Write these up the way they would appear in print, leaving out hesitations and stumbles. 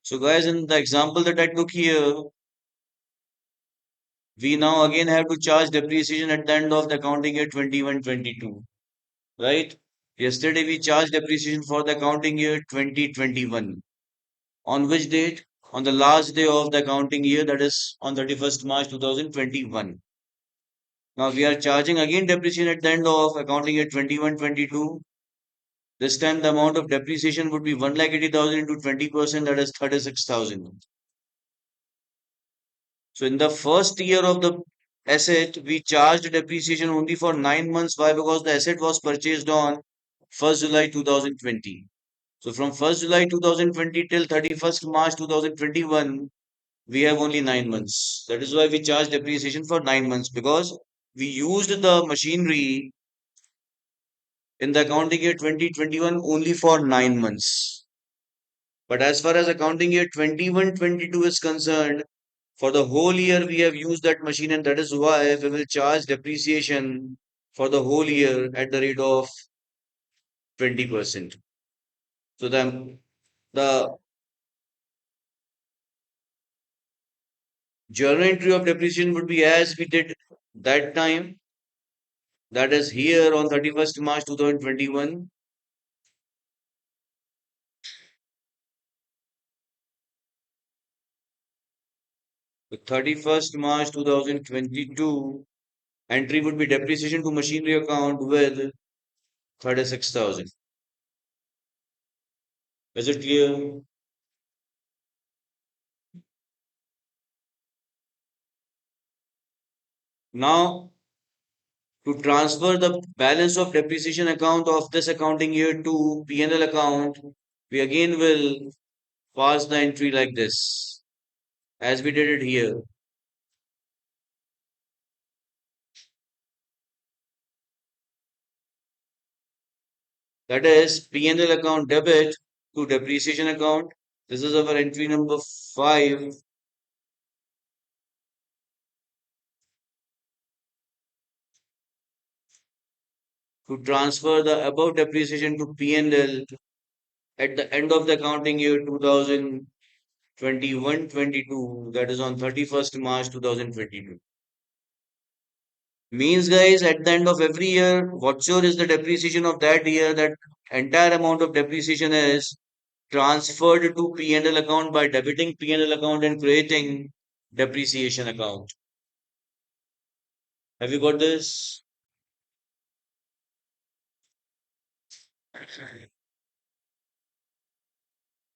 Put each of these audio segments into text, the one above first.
So guys, in the example that I took here, we now again have to charge depreciation at the end of the accounting year 21-22, right? Yesterday we charged depreciation for the accounting year 2021. On which date? On the last day of the accounting year, that is on 31st March 2021. Now we are charging again depreciation at the end of accounting year 21-22. This time the amount of depreciation would be 1,80,000 into 20%, that is 36,000. So in the first year of the asset, we charged depreciation only for 9 months. Why? Because the asset was purchased on 1st July 2020. So from 1st July 2020 till 31st March 2021, we have only 9 months. That is why we charge depreciation for 9 months, because we used the machinery in the accounting year 2021 only for 9 months. But as far as accounting year 21-22 is concerned, for the whole year we have used that machine, and that is why we will charge depreciation for the whole year at the rate of 20%. So the journal entry of depreciation would be as we did that time, that is here on 31st March 2021. The 31st March 2022 entry would be depreciation to machinery account with 36,000. Is it clear? Now, to transfer the balance of depreciation account of this accounting year to P&L account, we again will pass the entry like this, as we did it here. That is P&L account debit to depreciation account. This is our entry number 5. To transfer the above depreciation to P&L at the end of the accounting year 2021-22, that is on 31st March 2022. Means, guys, at the end of every year, whatsoever is the depreciation of that year, that entire amount of depreciation is transferred to P&L account by debiting P&L account and creating depreciation account. Have you got this?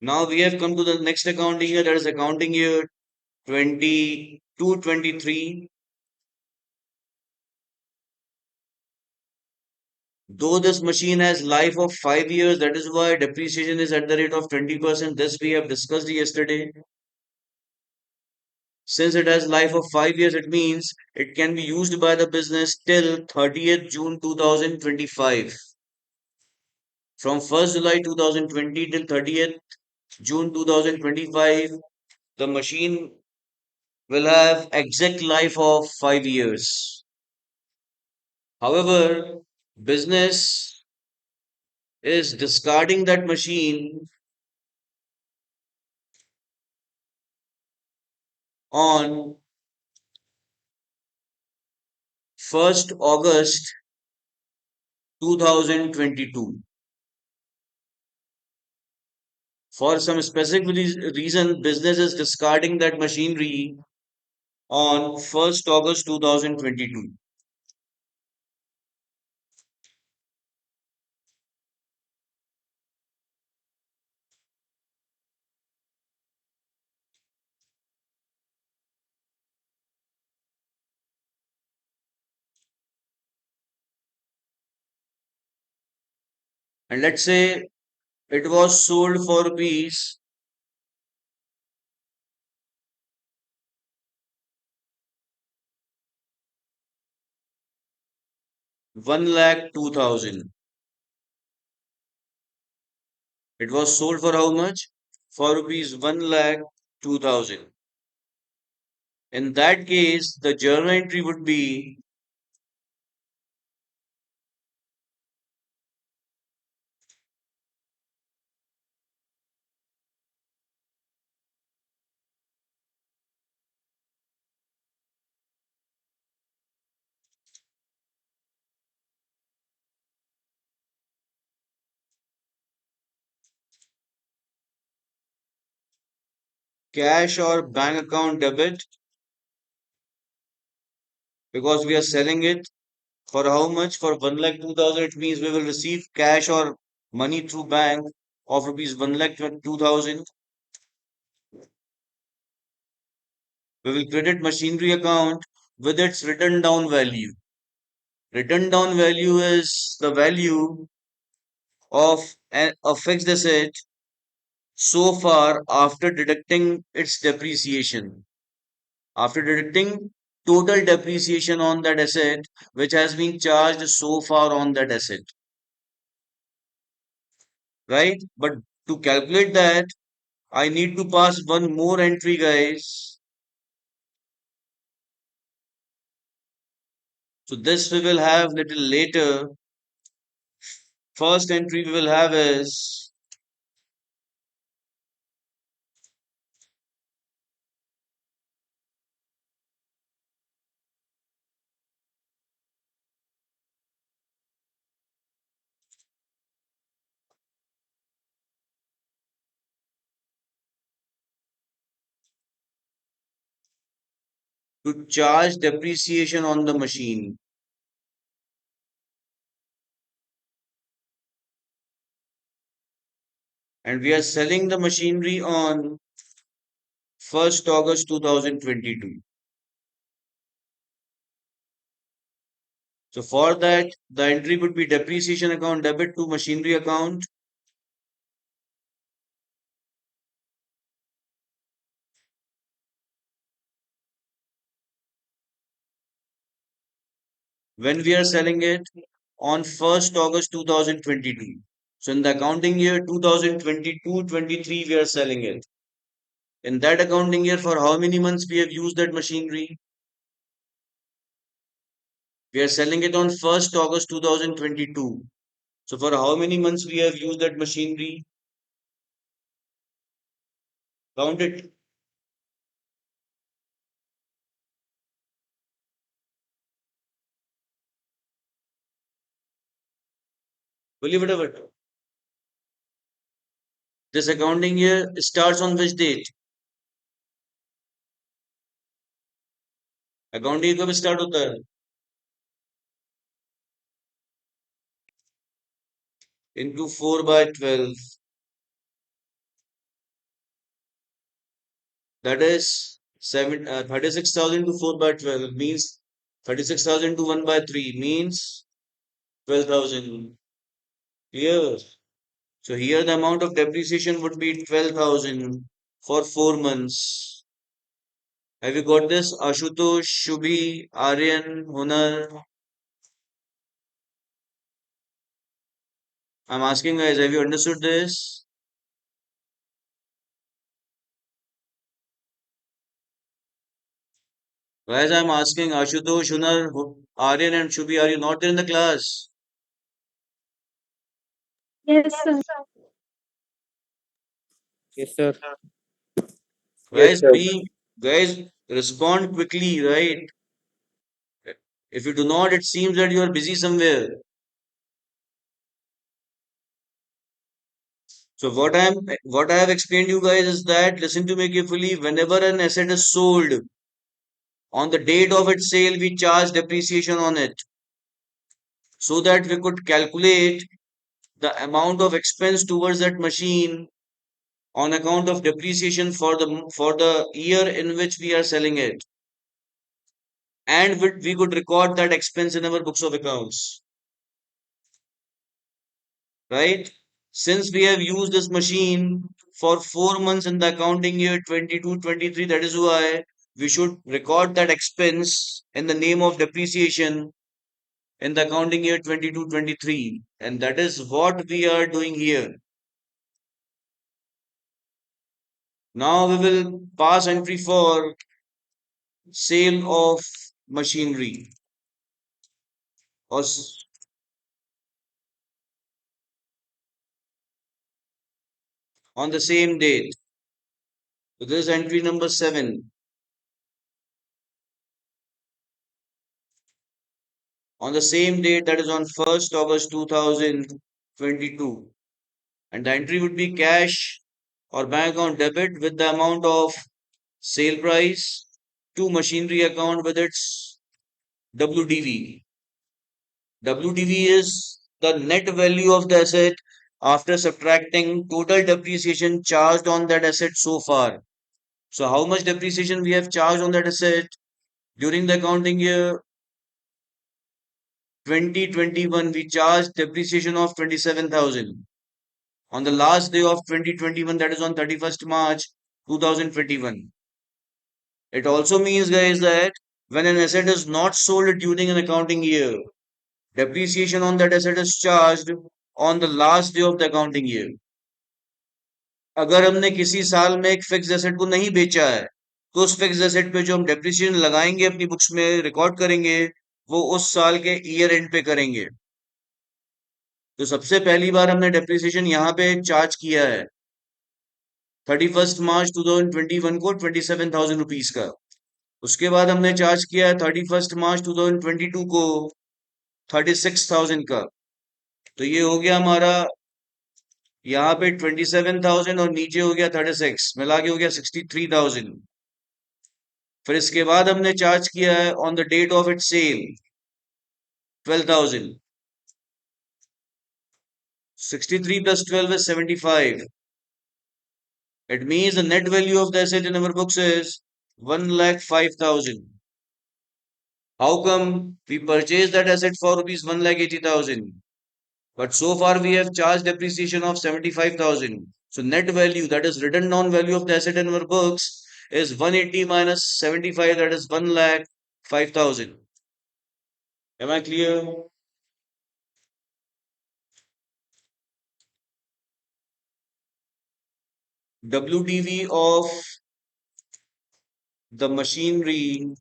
Now we have come to the next accounting year, that is accounting year 22-23. Though this machine has life of 5 years, that is why depreciation is at the rate of 20%. This we have discussed yesterday. Since it has life of 5 years, it means it can be used by the business till 30th June 2025. From 1st July 2020 till 30th June 2025, the machine will have exact life of 5 years. However, business is discarding that machine on 1st August 2022. For some specific reason, business is discarding that machinery on 1st August 2022. And let's say it was sold for rupees 1,02,000. It was sold for how much? For rupees 1,02,000. In that case, the journal entry would be cash or bank account debit because we are selling it for how much? For 1 lakh 2,000. It means we will receive cash or money through bank of rupees 1 lakh 2,000. We will credit machinery account with its written down value. Written down value is the value of a fixed asset so far after deducting its depreciation. After deducting total depreciation on that asset which has been charged so far on that asset, right? But to calculate that, I need to pass one more entry, guys. So this we will have little later. First entry we will have is to charge depreciation on the machine. And we are selling the machinery on 1st August 2022. So for that, the entry would be depreciation account debit to machinery account. When we are selling it on 1st August 2022. So in the accounting year 2022-23, we are selling it. In that accounting year, for how many months we have used that machinery? We are selling it on 1st August 2022. So for how many months we have used that machinery? Count it. Believe it or not. This accounting year starts on which date? Account ये कब start होता है? Into 4 by 12. That is 36,000 to 4 by 12 means 36,000 to 1 by 3 means 12,000. Clear? So here the amount of depreciation would be 12,000 for 4 months. Have you got this? Ashutosh, Shubhi, Aryan, Hunar. I'm asking guys, have you understood this? Guys, I'm asking Ashutosh, Hunar, Aryan and Shubhi, are you not there in the class? Yes, sir. Yes, sir. Guys, guys, respond quickly, right? If you do not, it seems that you are busy somewhere. So what I have explained you guys is that listen to me carefully. Whenever an asset is sold, on the date of its sale, we charge depreciation on it so that we could calculate the amount of expense towards that machine on account of depreciation for the year in which we are selling it, and we could record that expense in our books of accounts, right? Since we have used this machine for 4 months in the accounting year 22-23, that is why we should record that expense in the name of depreciation in the accounting year 22-23. And that is what we are doing here. Now we will pass entry for sale of machinery or on the same date. So this is entry number 7. On the same date, that is on 1st August 2022. And the entry would be cash or bank account debit with the amount of sale price to machinery account with its WDV. WDV is the net value of the asset after subtracting total depreciation charged on that asset so far. So how much depreciation we have charged on that asset during the accounting year 2021? We charged depreciation of 27,000. On the last day of 2021, that is on 31st March 2021. It also means, guys, that when an asset is not sold during an accounting year, depreciation on that asset is charged on the last day of the accounting year. अगर हमने किसी साल में एक fix asset को नहीं बेचा है तो उस फिक्स एसेट पे जो हम डेप्रिसिएशन लगाएंगे अपनी बुक्स में रिकॉर्ड करेंगे वो उस साल के ईयर एंड पे करेंगे तो सबसे पहली बार हमने डेप्रिसिएशन यहाँ पे चार्ज किया है 31 मार्च 2021 को 27,000 रुपीज का उसके बाद हमने चार्ज किया है 31 मार्च 2022 को 36,000 का तो ये हो गया हमारा यहाँ पे 27,000 और नीचे हो गया 36 मिला के हो गया 63,000 फिर इसके बाद हमने चार्ज किया है on the date of it sale 12,000 63 plus 12 is 75. It means the net value of the asset in our books is 1,05,000. How come we purchased that asset for rupees 1,80,000? But so far we have charged depreciation of 75,000. So net value, that is written down value of the asset in our books, is 180 minus 75, that is 1,05,000. Am I clear? WDV of the machinery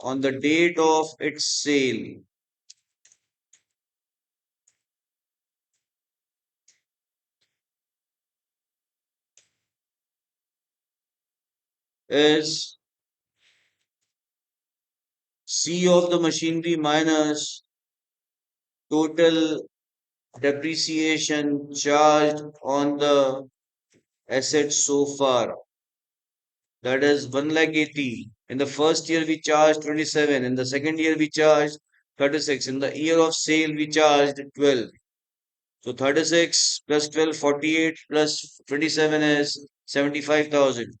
on the date of its sale is C of the machinery minus total depreciation charged on the assets so far. That is 1,80,000. In the first year we charged 27. In the second year we charged 36. In the year of sale we charged 12. So 36 plus 12, 48 plus 27 is 75,000.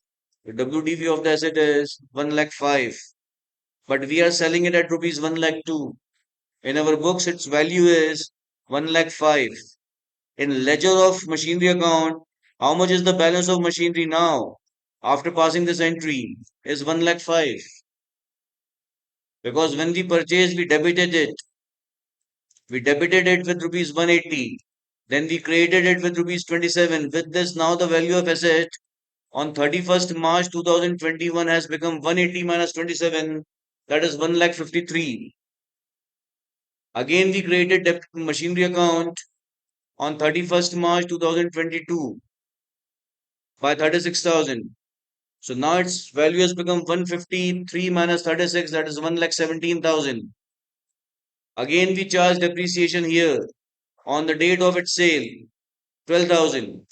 The WDV of the asset is 1,05,000. But we are selling it at rupees 1,02,000. In our books, its value is 1,05,000. In ledger of machinery account, how much is the balance of machinery now? After passing this entry is 1,05,000. Because when we purchased, we debited it. We debited it with rupees 180. Then we created it with rupees 27. With this, now the value of asset on 31st March 2021 has become 180 minus 27. That is 1,53,000. Again, we created machinery account on 31st March 2022 by 36,000. So now its value has become 153 minus 36, that is 1,17,000. Again, we charge depreciation here on the date of its sale 12,000.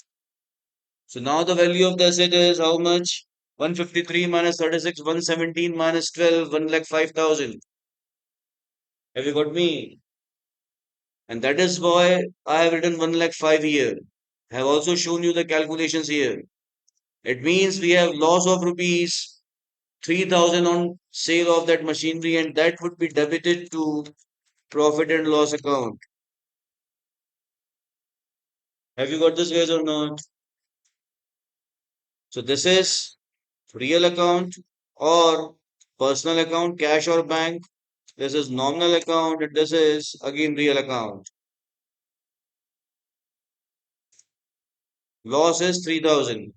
So now the value of the asset is how much? 153 minus 36, 117 minus 12, 1,05,000. Have you got me? And that is why I have written 1,05,000 here. I have also shown you the calculations here. It means we have loss of rupees 3,000 on sale of that machinery and that would be debited to profit and loss account. Have you got this, guys, or not? So this is real account or personal account, cash or bank. This is nominal account and this is again real account. Loss is 3,000.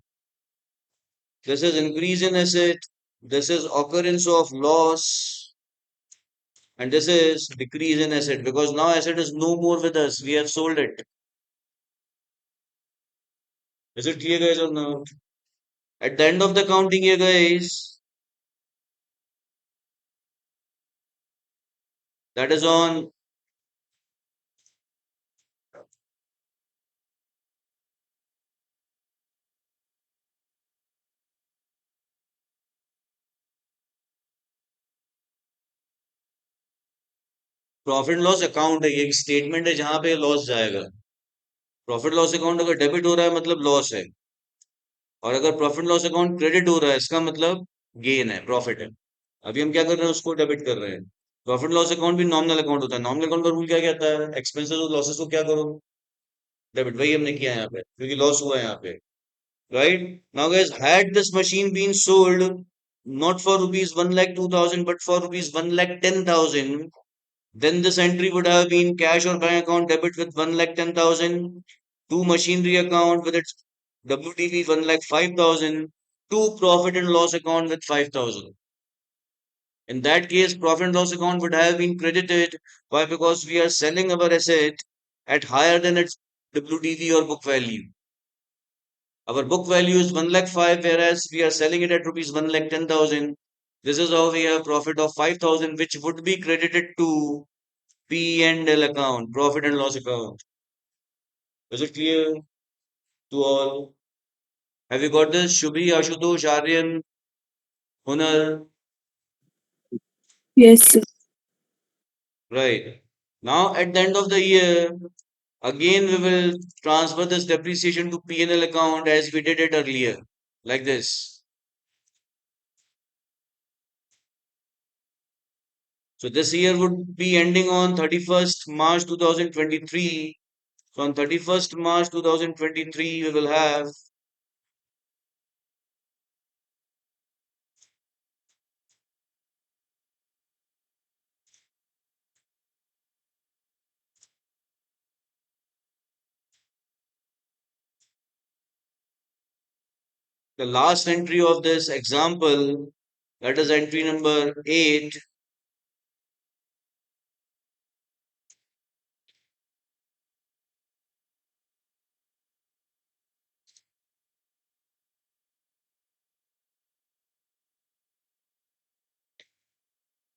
This is increase in asset. This is occurrence of loss. And this is decrease in asset because now asset is no more with us. We have sold it. Is it clear, guys, or not? At the end of the counting year, guys, that is on profit loss account है, ये एक statement है जहां पे loss जाएगा। Profit loss account अगर debit हो रहा है मतलब लॉस है, और अगर प्रॉफिट लॉस अकाउंट क्रेडिट हो रहा है इसका मतलब गेन है, प्रॉफिट है। अभी हम क्या कर रहे हैं, उसको डेबिट कर रहे हैं। प्रॉफिट लॉस अकाउंट भी नॉमिनल अकाउंट होता है। नॉमिनल अकाउंट का रूल क्या कहता है, एक्सपेंसेस और लॉसेस को क्या करो, डेबिट। वही हमने किया है यहाँ पे, क्योंकि लॉस हुआ है यहाँ पे। Right now guys, had this machine been sold not for rupees 1,02,000 but for rupees 1,10,000, then this entry would have been cash or bank account debit with 1,10,000 to machinery account with its WTV 1,05,000 to profit and loss account with 5,000. In that case, profit and loss account would have been credited. Why? Because we are selling our asset at higher than its WTV or book value. Our book value is 1 lakh 5, whereas we are selling it at rupees 1 lakh 10,000. This is how we have profit of 5,000, which would be credited to P and L account, profit and loss account. Is it clear to all? Have you got this? Shubhi, Ashutosh, Aryan, Hunar? Yes, sir. Right. Now, at the end of the year, again we will transfer this depreciation to P&L account as we did it earlier, like this. So this year would be ending on 31st March 2023. So on 31st March 2023, we will have the last entry of this example, that is entry number 8,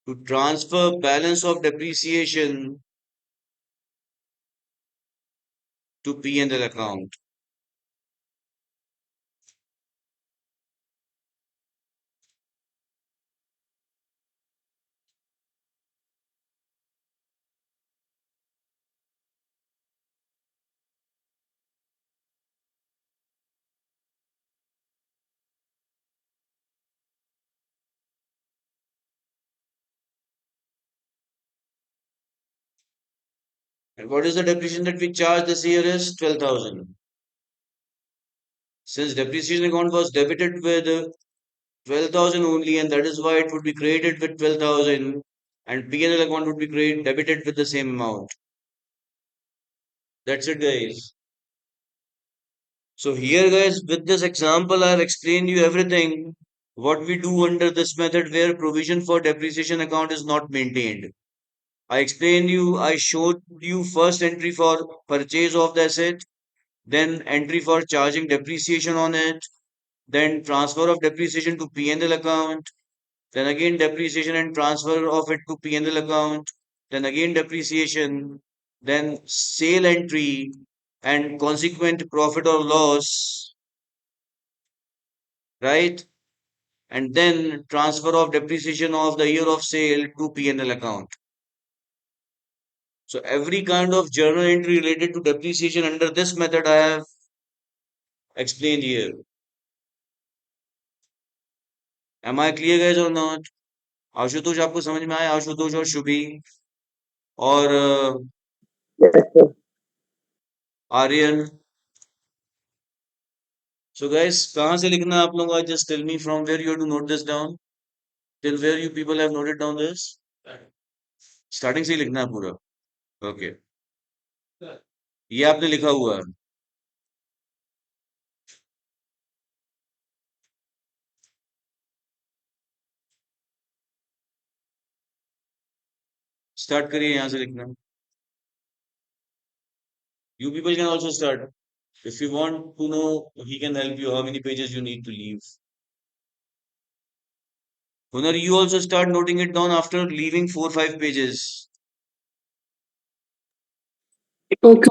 to transfer balance of depreciation to P&L account. And what is the depreciation that we charge this year is 12,000. Since depreciation account was debited with 12,000 only, and that is why it would be created with 12,000, and P&L account would be debited with the same amount. That's it, guys. So here, guys, with this example, I have explained you everything what we do under this method where provision for depreciation account is not maintained. I explained you, I showed you first entry for purchase of the asset, then entry for charging depreciation on it, then transfer of depreciation to P&L account, then again depreciation and transfer of it to P&L account, then again depreciation, then sale entry and consequent profit or loss, right? And then transfer of depreciation of the year of sale to P&L account. So every kind of journal entry related to depreciation under this method I have explained here. Am I clear, guys, or not? Ashutosh आपको समझ में आया? आशुतोष और शुभी और Yes, sir. Aryan? So guys, कहाँ से लिखना है आप लोगों का? Just tell me from where you have to note this down. Till where you people have noted down this? Starting से ही लिखना है पूरा. ओके, ये आपने लिखा हुआ है. स्टार्ट करिए यहाँ से लिखना. You people can also start. If you want to know, he can help you how many pages you need to leave. Hunar, you also start noting it down after leaving 4 5 pages. Okay.